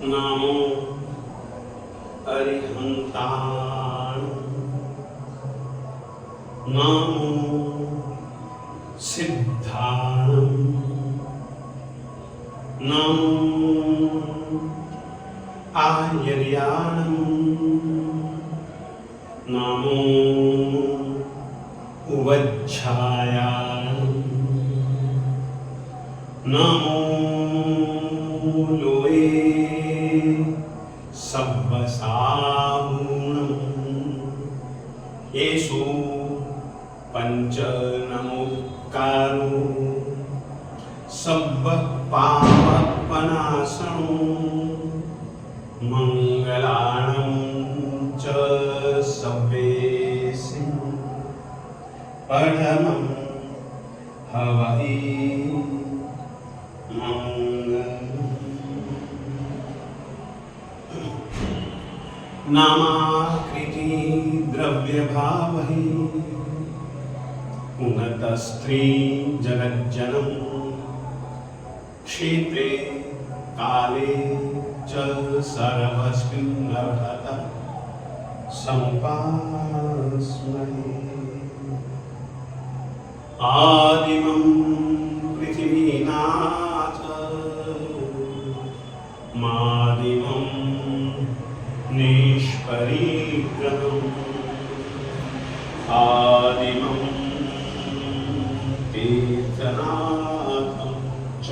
नामो अरिहंताण, नामो सिद्धाणं, नामो आयर्याणं, नामो उवज्झायाणं, नामो लोए सब्बसाहूणं, येषु पंच नमोकारो सब्ब पापनाशनो मंगलाणं च सब्बेषु परमं हवहि नामाकृति द्रव्यभावहि उन्नतस्त्री जगज्जनम क्षेत्रे काले च सर्वस्मिन् अर्हता समुपास्महे। आदिमं पृथिवीनाथ मादिमं निष्परिग्रहम् आदिमं तीर्थनाथं च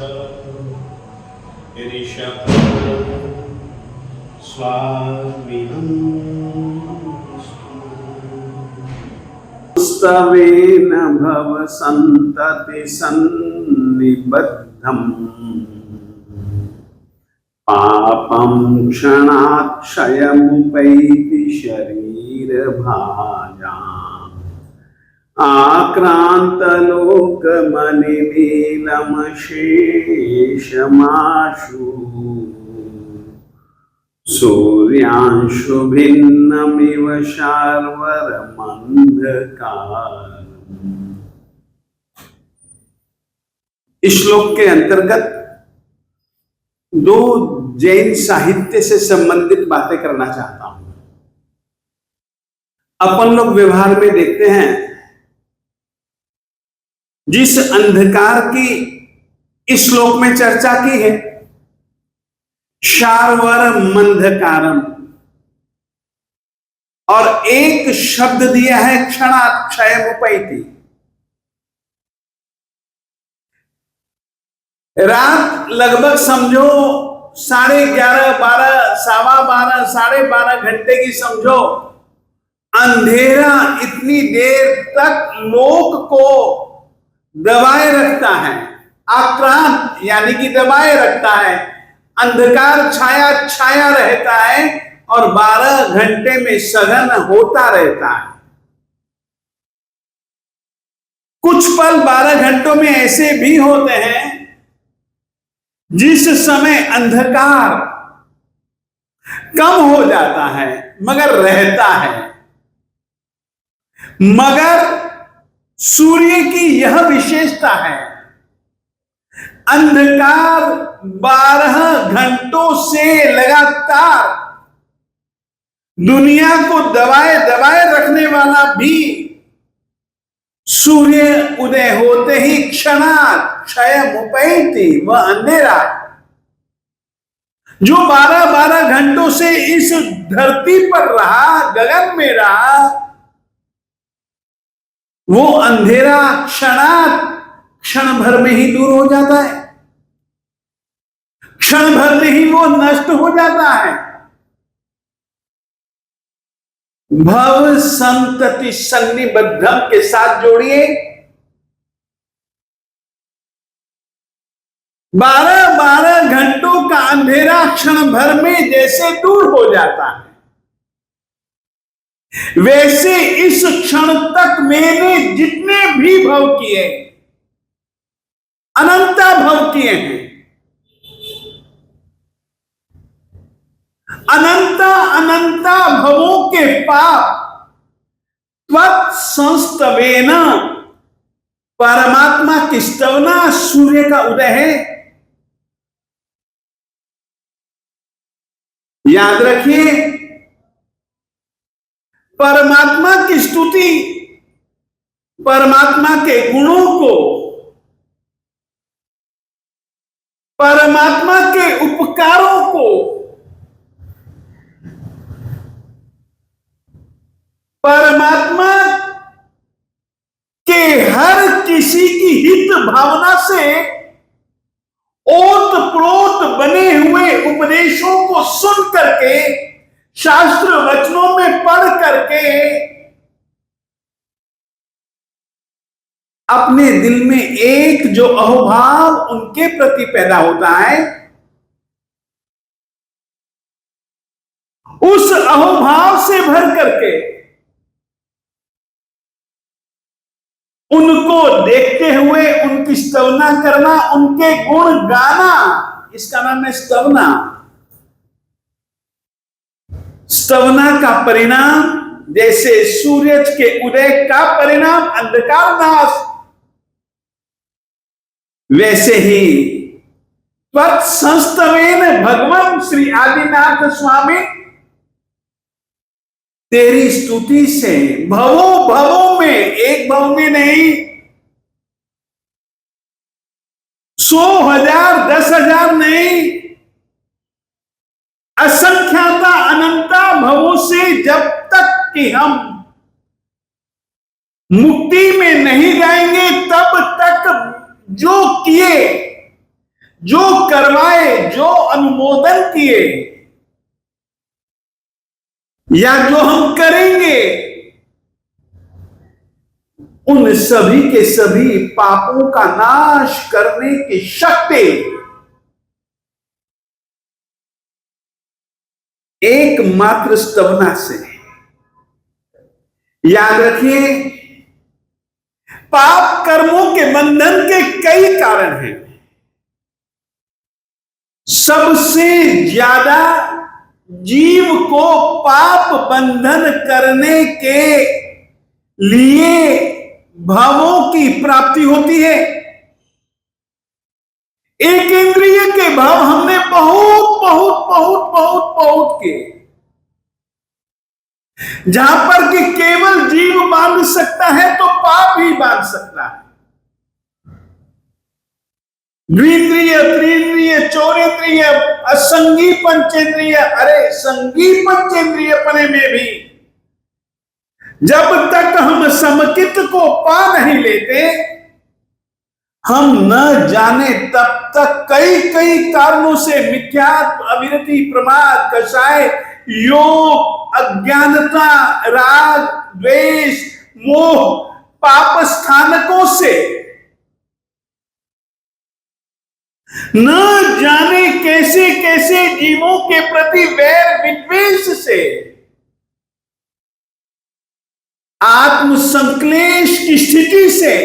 ऋषभ स्वामिनं स्तवेन भव सन्तति सन्निबद्धम् पापं क्षणात् क्षयमुपैति शरीरभाजाम् आक्रान्तलोकमनिनीलमशेषमाशु सूर्यांशु भिन्नमिव शार्वर्मन्धकारम्। इस श्लोक के अंतर्गत दो जैन साहित्य से संबंधित बातें करना चाहता हूं। अपन लोग व्यवहार में देखते हैं, जिस अंधकार की इस श्लोक में चर्चा की है, शार्वर मंधकारम, और एक शब्द दिया है क्षणाक्षयमुपैति। रात लगभग समझो 11:30, 12, 12:15, 12:30 घंटे की समझो। अंधेरा इतनी देर तक लोक को दबाए रखता है, आक्रांत यानी कि दबाए रखता है। अंधकार छाया छाया रहता है और 12 घंटे में सघन होता रहता है। कुछ पल 12 घंटों में ऐसे भी होते हैं जिस समय अंधकार कम हो जाता है मगर रहता है। मगर सूर्य की यह विशेषता है, अंधकार 12 घंटों से लगातार दुनिया को दबाए दबाए रखने वाला भी सूर्य उदय होते ही क्षणात् क्षयमुपैति, वह अंधेरा जो 12-12 घंटों से इस धरती पर रहा, गगन में रहा, वो अंधेरा क्षण भर में ही दूर हो जाता है, क्षण भर में ही वो नष्ट हो जाता है। भव संतति सन्निबद्धम के साथ जोड़िए, 12-12 घंटों का अंधेरा क्षण भर में जैसे दूर हो जाता है, वैसे इस क्षण तक मैंने जितने भी भव किए, अनंता भव किए हैं, अनंता अनंता भवों के पाप त्वत्संस्तवेन, परमात्मा की स्तवना सूर्य का उदय है। याद रखिए, परमात्मा की स्तुति, परमात्मा के गुणों को, परमात्मा के उपकारों को, परमात्मा के हर किसी की हित भावना से ओत प्रोत बने हुए उपदेशों को सुन करके, शास्त्र वचनों में पढ़ करके अपने दिल में एक जो अहोभाव उनके प्रति पैदा होता है, उस अहोभाव से भर करके उनको देखते हुए उनकी स्तवना करना, उनके गुण गाना, इसका नाम है स्तवना। स्तवना का परिणाम जैसे सूरज के उदय का परिणाम अंधकार नाश, वैसे ही त्वत्संस्तवेन भगवान श्री आदिनाथ स्वामी तेरी स्तुति से भवों भवों में, एक भव में नहीं, 100,000 10,000 नहीं, असंख्याता अनंता भवों से, जब तक कि हम मुक्ति में नहीं जाएंगे तब तक जो किए, जो करवाए, जो अनुमोदन किए या जो हम करेंगे, उन सभी के सभी पापों का नाश करने की शक्ति एकमात्र स्तवना से। याद रखिए, पाप कर्मों के बंधन के कई कारण हैं। सबसे ज्यादा जीव को पाप बंधन करने के लिए भावों की प्राप्ति होती है। एक इंद्रिय के भाव हमने बहुत बहुत बहुत बहुत बहुत किए, जहां पर कि केवल जीव बांध सकता है तो पाप ही बांध सकता है। द्विंद्रिय, त्रिंद्रिय, चौरेंद्रिय, असंगी पंचेंद्रिय, अरे संगी पंचेंद्रिय पने में भी जब तक हम समकित को पा नहीं लेते, हम न जाने तब तक कई कई कारणों से मिथ्यात्व, अविरति, प्रमाद, कषाय, योग, अज्ञानता, राग, द्वेष, मोह, पाप स्थानकों से, न जाने कैसे कैसे जीवों के प्रति वैर विद्वेष से, आत्म संक्लेश की स्थिति से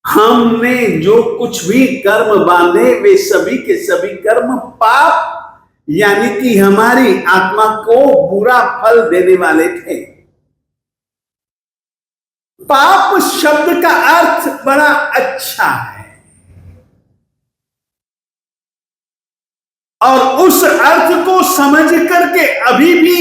हमने जो कुछ भी कर्म बांधे, वे सभी के सभी कर्म पाप, यानी कि हमारी आत्मा को बुरा फल देने वाले थे। पाप शब्द का अर्थ बड़ा अच्छा है और उस अर्थ को समझ करके अभी भी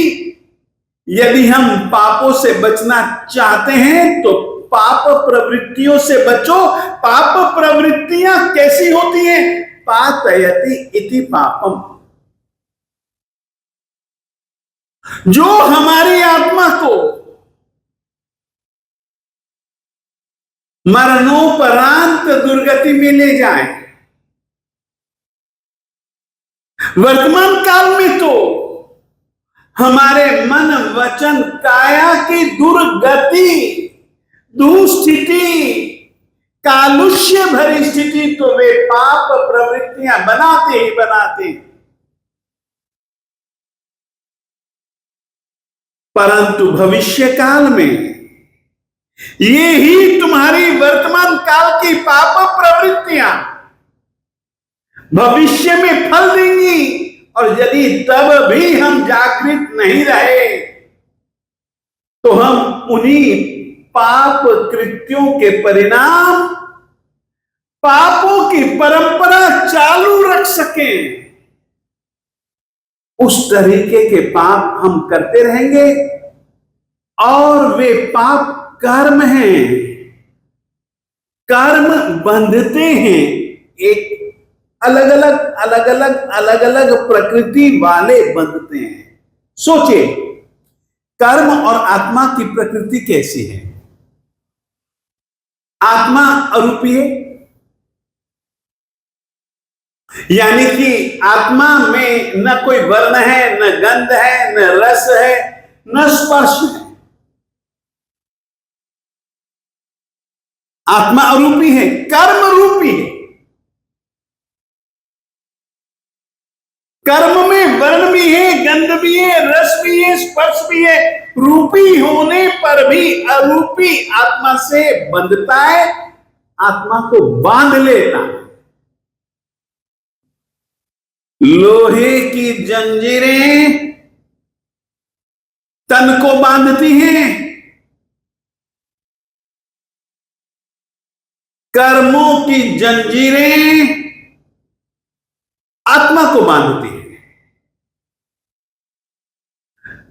यदि हम पापों से बचना चाहते हैं तो पाप प्रवृत्तियों से बचो। पाप प्रवृत्तियां कैसी होती हैं? पातयति इति पापम, जो हमारी आत्मा को मरणोपरांत दुर्गति में ले जाए। वर्तमान काल में तो हमारे मन, वचन, काया की दुर्गति, दुस्थिति, कालुष्य भरी स्थिति तो वे पाप प्रवृत्तियां बनाते ही बनाते, परंतु भविष्य काल में ये ही तुम्हारी वर्तमान काल की पाप प्रवृत्तियां भविष्य में फल देंगी। और यदि तब भी हम जागृत नहीं रहे तो हम उन्हीं पाप कृत्यों के परिणाम, पापों की परंपरा चालू रख सकें, उस तरीके के पाप हम करते रहेंगे। और वे पाप कर्म हैं, कर्म बंधते हैं, एक अलग अलग प्रकृति वाले बंधते हैं। सोचिए, कर्म और आत्मा की प्रकृति कैसी है? आत्मा अरूपी है, यानी कि आत्मा में न कोई वर्ण है, न गंध है, न रस है, न स्पर्श है। आत्मा अरूपी है, कर्म रूपी है। कर्म में वर्ण भी है, गंध भी है, रस भी है, स्पर्श भी है। रूपी होने पर भी अरूपी आत्मा से बंधता है, आत्मा को बांध लेता है। लोहे की जंजीरें तन को बांधती हैं, कर्मों की जंजीरें आत्मा को बांधती हैं।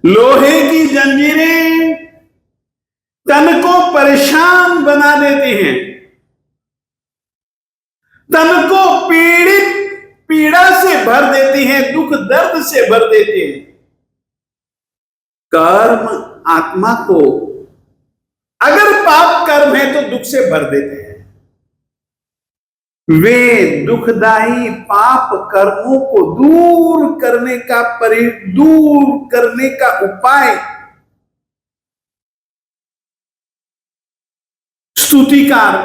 लोहे की जंजीरें तन को परेशान बना देती हैं, तन को पीड़ा से भर देती हैं, दुख दर्द से भर देती हैं। कर्म आत्मा को, अगर पाप कर्म है तो दुख से भर देते हैं। वे दुखदाई पाप कर्मों को दूर करने का उपाय स्तुतिकार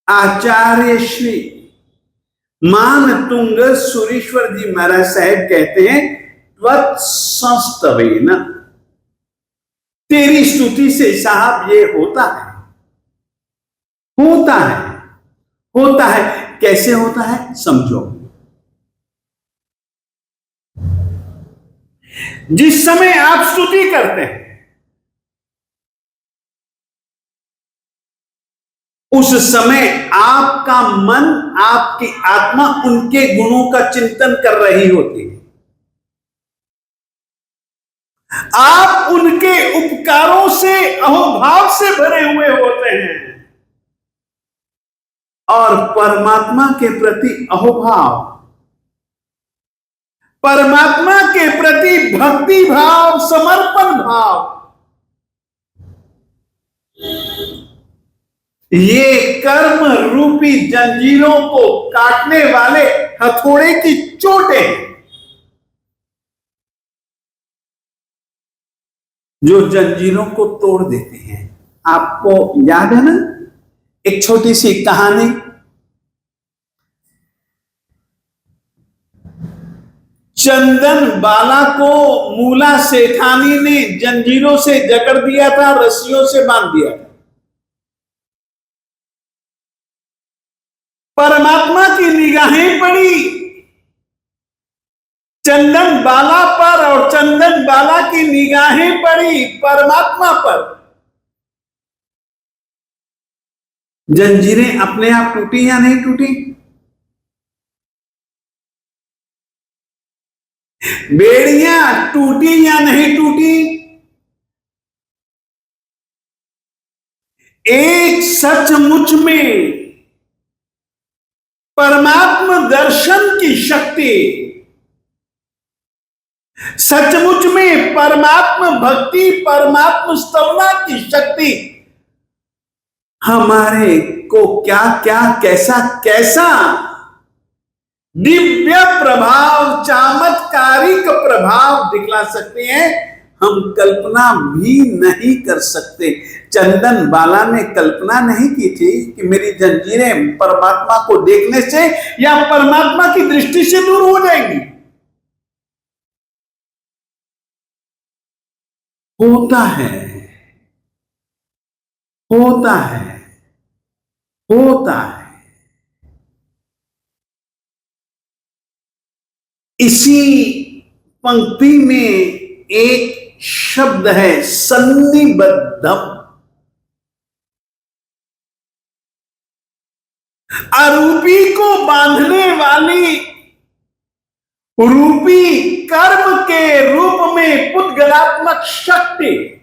आचार्य श्री मानतुंग सुरेश्वर जी महाराज साहब कहते हैं, त्वत्संस्तवेन, तेरी स्तुति से साहब ये होता है। कैसे होता है समझो। जिस समय आप स्तुति करते हैं उस समय आपका मन, आपकी आत्मा उनके गुणों का चिंतन कर रही होती है। आप उनके उपकारों से अहोभाव से भरे हुए होते हैं और परमात्मा के प्रति अहोभाव, परमात्मा के प्रति भक्ति भाव, समर्पण भाव, ये कर्म रूपी जंजीरों को काटने वाले हथौड़े की चोटें, जो जंजीरों को तोड़ देते हैं। आपको याद है ना एक छोटी सी कहानी, चंदन बाला को मूला सेठानी ने जंजीरों से जकड़ दिया था, रस्सियों से बांध दिया था। परमात्मा की निगाहें पड़ी चंदन बाला पर और चंदन बाला की निगाहें पड़ी परमात्मा पर। जंजीरें अपने आप टूटी या नहीं टूटी? बेड़ियां टूटी या नहीं टूटी? एक सचमुच में परमात्मा दर्शन की शक्ति, सचमुच में परमात्मा भक्ति, परमात्मा स्तवना की शक्ति हमारे को क्या क्या कैसा कैसा दिव्य प्रभाव, चमत्कारिक प्रभाव दिखला सकते हैं, हम कल्पना भी नहीं कर सकते। चंदन बाला ने कल्पना नहीं की थी कि मेरी जंजीरें परमात्मा को देखने से या परमात्मा की दृष्टि से दूर हो जाएंगी। होता है, होता है, होता है। इसी पंक्ति में एक शब्द है सन्निबद्धम। अरूपी को बांधने वाली रूपी कर्म के रूप में पुद्गलात्मक शक्ति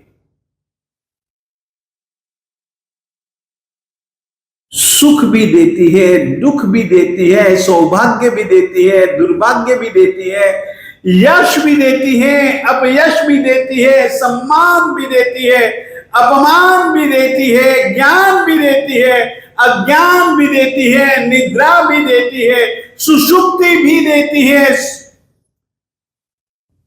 सुख भी देती है, दुख भी देती है, सौभाग्य भी देती है, दुर्भाग्य भी देती है, यश भी देती है, अपयश भी देती है, सम्मान भी देती है, अपमान भी देती है, ज्ञान भी देती है, अज्ञान भी देती है, निद्रा भी देती है, सुषुप्ति भी देती है,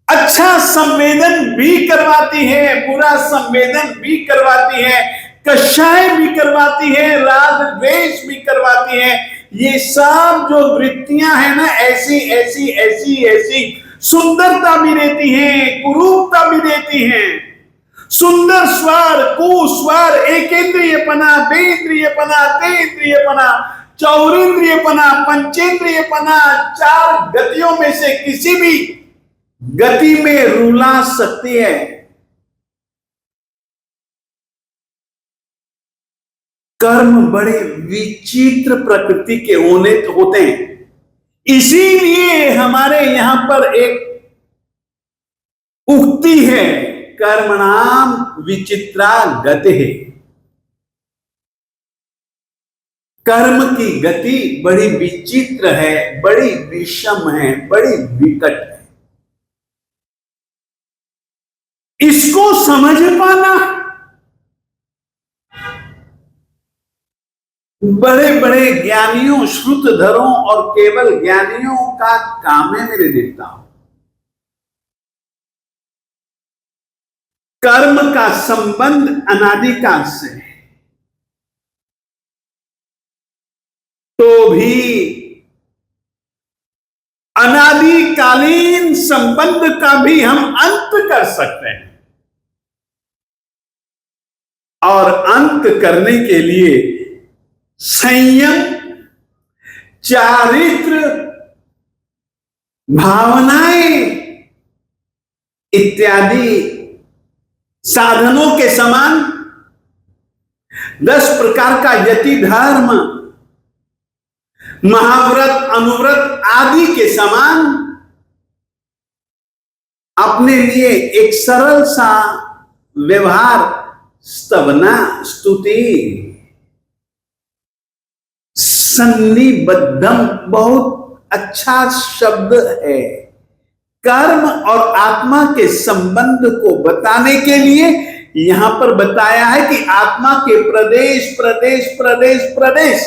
अच्छा संवेदन भी करवाती है, बुरा संवेदन भी करवाती है, कषाय भी करवाती है, राग द्वेष भी करवाती है। ये सब जो वृत्तियां हैं ना, ऐसी ऐसी ऐसी ऐसी सुंदरता भी देती हैं, कुरूपता भी देती हैं। सुंदर स्वर, कुस्वर, एकेंद्रियपना, बेंद्रियपना, तेंद्रियपना, चौरिंद्रियपना, पंचेंद्रियपना, चार गतियों में से किसी भी गति में रुला सकती है। कर्म बड़े विचित्र प्रकृति के होते हैं। इसीलिए हमारे यहां पर एक उक्ति है, कर्मणाम विचित्रा गतिः। कर्म की गति बड़ी विचित्र है, बड़ी विषम है, बड़ी विकट है। इसको समझ पाना बड़े बड़े ज्ञानियों, श्रुतधरों और केवल ज्ञानियों का काम है मेरे देवताओं। कर्म का संबंध अनादिकाल से है, तो भी अनादिकालीन संबंध का भी हम अंत कर सकते हैं। और अंत करने के लिए संयम, चारित्र, भावनाएं इत्यादि साधनों के समान 10 प्रकार का यति धर्म, महाव्रत, अनुव्रत आदि के समान अपने लिए एक सरल सा व्यवहार, स्तवना, स्तुति, सन्निबद्धम बहुत अच्छा शब्द है। कर्म और आत्मा के संबंध को बताने के लिए यहां पर बताया है कि आत्मा के प्रदेश प्रदेश प्रदेश प्रदेश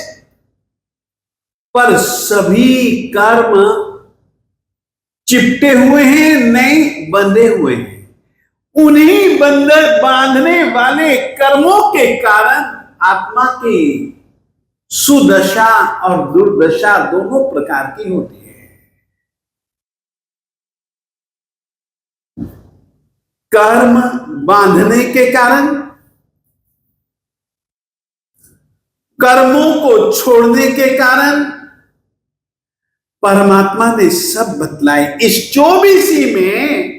पर सभी कर्म चिपटे हुए हैं, नहीं बंधे हुए हैं। उन्हीं बांधने वाले कर्मों के कारण आत्मा की सुदशा और दुर्दशा दोनों प्रकार की होती है। कर्म बांधने के कारण, कर्मों को छोड़ने के कारण परमात्मा ने सब बतलाए। इस 24 में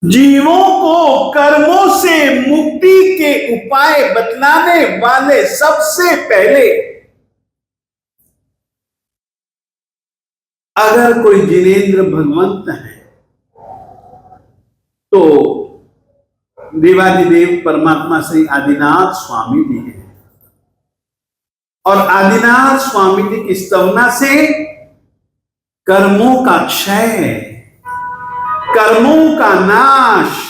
जीवों को कर्मों से मुक्ति के उपाय बतलाने वाले सबसे पहले, अगर कोई जिनेंद्र भगवंत है तो देवादिदेव परमात्मा श्री आदिनाथ स्वामी जी हैं। और आदिनाथ स्वामी जी की स्तवना से कर्मों का क्षय, कर्मों का नाश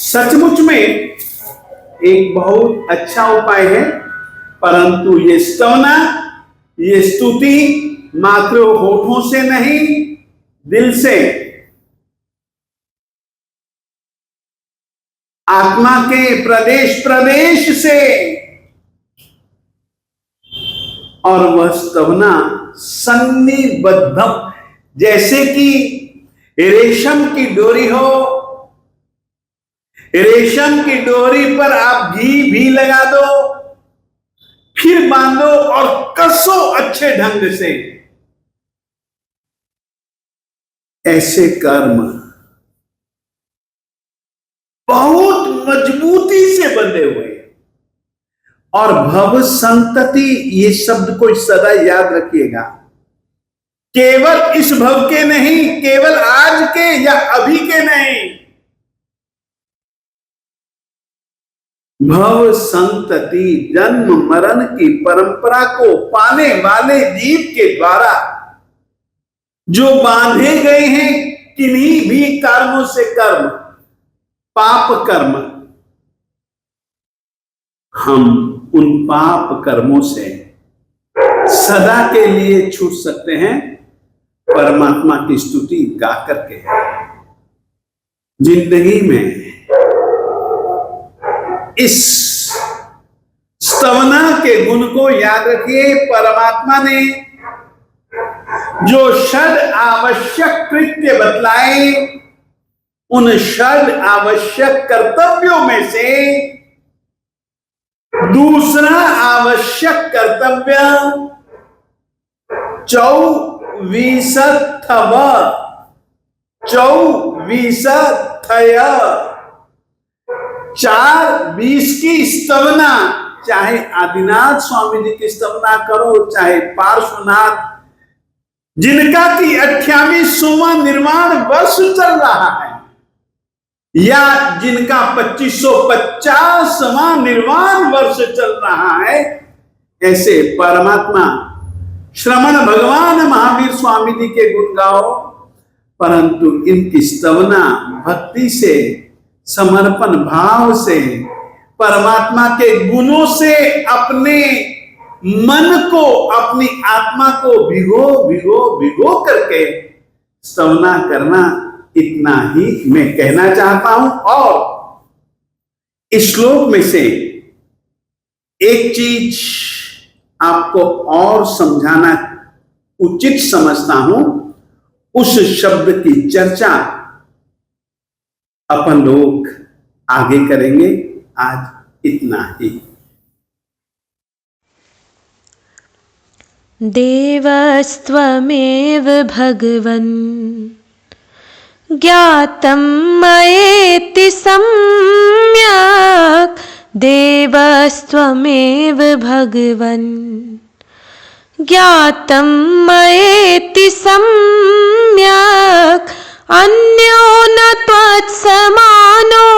सचमुच में एक बहुत अच्छा उपाय है। परंतु ये स्तवना, ये स्तुति मात्र होठों से नहीं, दिल से, आत्मा के प्रदेश प्रदेश से, और वह स्तवना सन्निबद्धम, जैसे कि रेशम की डोरी हो, रेशम की डोरी पर आप घी भी लगा दो, फिर बांधो और कसो अच्छे ढंग से। ऐसे कर्म बहुत मजबूती से बंधे हुए हैं। और भव संतति, ये शब्द को सदा याद रखिएगा, केवल इस भव के नहीं, केवल आज के या अभी के नहीं, भव संतति, जन्म मरण की परंपरा को पाने वाले जीव के द्वारा जो बांधे गए हैं किन्हीं भी कर्मों से, कर्म पाप कर्म, हम उन पाप कर्मों से सदा के लिए छूट सकते हैं परमात्मा की स्तुति गा करके। जिंदगी में इस स्तवना के गुण को याद रखिए। परमात्मा ने जो षड आवश्यक कृत्य बतलाए, उन षड आवश्यक कर्तव्यों में से दूसरा आवश्यक कर्तव्य 24 4:20 की स्तवना, चाहे आदिनाथ स्वामी जी की स्तवना करो, चाहे पार्श्वनाथ जिनका की 28वां निर्वाण वर्ष चल रहा है, या जिनका 2550वां निर्वाण वर्ष चल रहा है, ऐसे परमात्मा श्रमण भगवान महावीर स्वामी जी के गुण गाओ, परंतु इनकी स्तवना भक्ति से, समर्पण भाव से, परमात्मा के गुणों से अपने मन को, अपनी आत्मा को भिगो भिगो भिगो करके स्तवना करना, इतना ही मैं कहना चाहता हूं। और इस श्लोक में से एक चीज आपको और समझाना उचित समझता हूं, उस शब्द की चर्चा अपन लोग आगे करेंगे। आज इतना ही। देवस्त्वमेव भगवन् ज्ञातं मयेति सम्यक्, देवस्त्वमेव भगवन् ज्ञातं मयेति सम्यक्, अन्यो न त्वत्समानो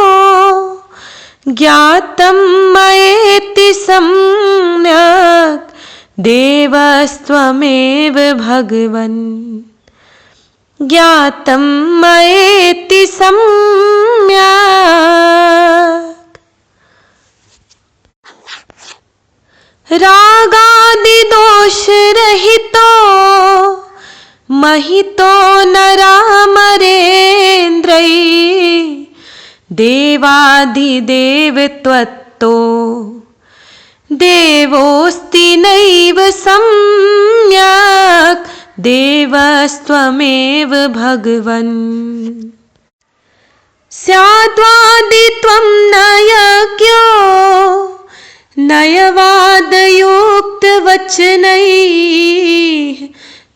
ज्ञातं मयेति सम्यक्, देवस्त्वमेव भगवन् ज्ञातं मयेति सम्यक्। रागादिदोषरहितो महितो नरामरेन्द्रै, देवादिदेव त्वत्तो देवोऽस्ति नैव सम्यक्, देवस्त्वमेव भगवन् स्याद्वादित्वं न यज्ञो नयवादयोक्तवचनैः,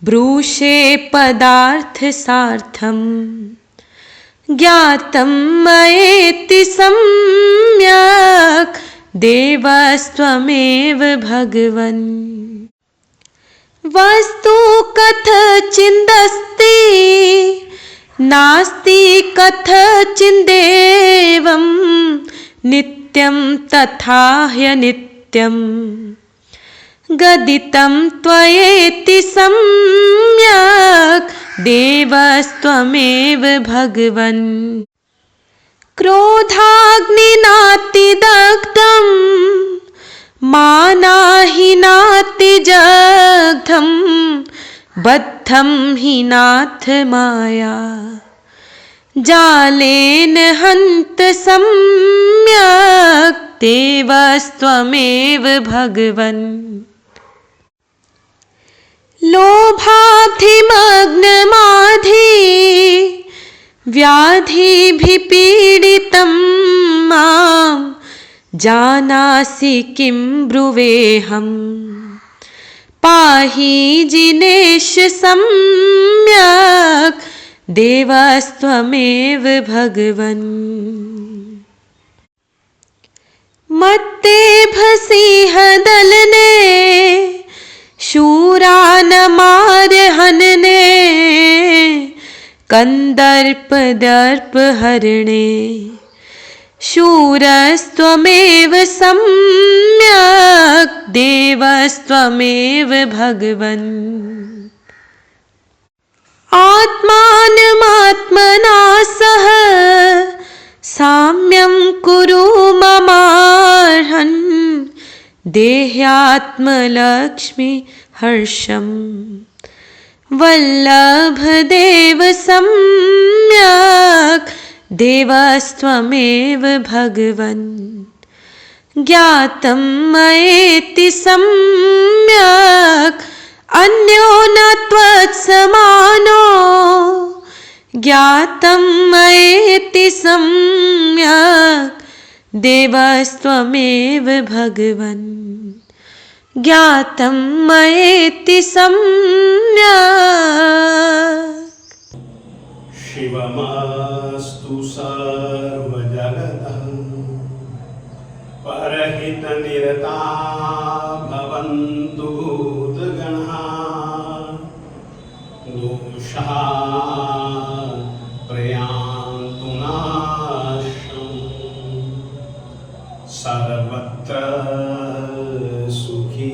ब्रूषे पदार्थसार्थम् ज्ञातं मयेति सम्यक्, देवस्त्वमेव भगवन् वस्तु कथचिदस्ति नास्ति कथचिदेवं, नित्यं तथा ह्यनित्यं गदितं त्वयेति सम्यक्, देवस्त्वमेव भगवन् क्रोधाग्निनातिदग्धं मानाहिनातिजग्धं, बद्धं हि नाथ माया जालेन हन्त सम्यक्, देवस्त्वमेव भगवन् लोभाब्धिमग्नमाधि व्याधिभिपीडितं मां, जानासि किं ब्रुवेऽहम्, पाहि जिनेश सम्यक्, देवस्त्वमेव भगवन् मत्तेभसीह दलने शूरानमारहनने कंदर्प दर्प हरणे शूरस्त्वमेव सम्यक् देवस्त्वमेव भगवन् आत्मानमात्मना सह साम्यं कुरु ममार्हन् देह्यात्मलक्ष्मी हर्षम् वल्लभदेव सम्यक् देवस्त्वमेव भगवन् ज्ञातं मयेति सम्यक् अन्यो न त्वत्समानो ज्ञातं मयेति सम्यक् देवस्त्वमेव भगवन् ज्ञातं मयेति सम्यक् शिवमस्तु सर्वजगतः परहितनिरता भवन्तु भूतगणाः दोषाः प्रयान्तु नाशम् सर्वत्र सुखी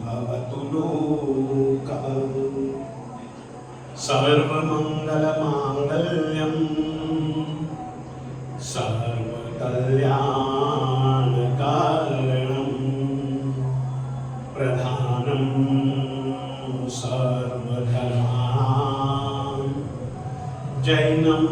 भवतु लोकः सर्वमङ्गलमाङ्गल्यम् सर्वकल्याणकारणम् प्रधानं सर्वधर्माणां जैनं